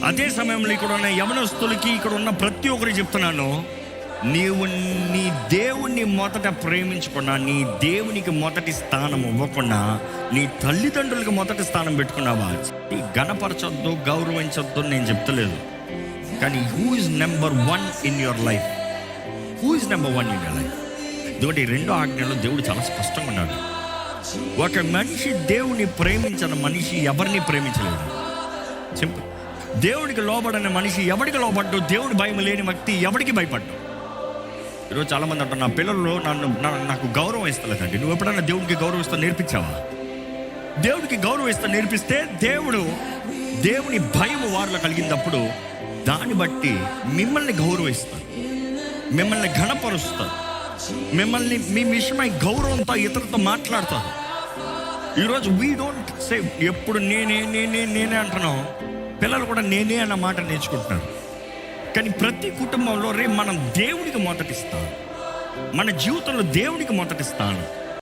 అదే సమయంలో ఇక్కడ ఉన్న యవనస్తులకి, ఇక్కడ ఉన్న ప్రతి ఒక్కరికి చెప్తున్నాను, నీవు నీ దేవుణ్ణి మొదట ప్రేమించకుండా, నీ దేవునికి మొదటి స్థానం ఇవ్వకుండా, నీ తల్లిదండ్రులకు మొదటి స్థానం పెట్టుకున్నావా? గణపరచొద్దు, గౌరవించొద్దు నేను చెప్తలేదు, కానీ who is number 1 in your life? Who is number 1 in your life? ఎందుకంటే ఈ రెండో ఆజ్ఞలో దేవుడు చాలా స్పష్టంగా ఉన్నాడు. ఒక మనిషి దేవుని ప్రేమించిన మనిషి ఎవరిని ప్రేమించలేదు. సింపుల్. దేవుడికి లోబడిన మనిషి ఎవడికి లోబడ్డు? దేవుడి భయం లేని వ్యక్తి ఎవడికి భయపడ్డు? ఈరోజు చాలామంది అంటారు, నా పిల్లలు నాకు గౌరవం ఇస్తలేదండి. నువ్వు ఎప్పుడన్నా దేవుడికి గౌరవిస్తా నేర్పించావా? దేవుడికి గౌరవిస్తా నేర్పిస్తే దేవుని భయం వారిలో కలిగినప్పుడు దాన్ని బట్టి మిమ్మల్ని గౌరవిస్తారు, మిమ్మల్ని ఘనపరుస్తారు, మిమ్మల్ని మీ విషయమై గౌరవంతో ఇతరులతో మాట్లాడతారు. ఈరోజు వీ డోంట్ సే ఎప్పుడు నేనే అంటున్నాం. పిల్లలు కూడా నేనే అన్న మాట నేర్చుకుంటున్నారు. కానీ ప్రతి కుటుంబంలో మనం దేవుడికి మొదటి స్థానం, మన జీవితంలో దేవుడికి మొదటి స్థానం.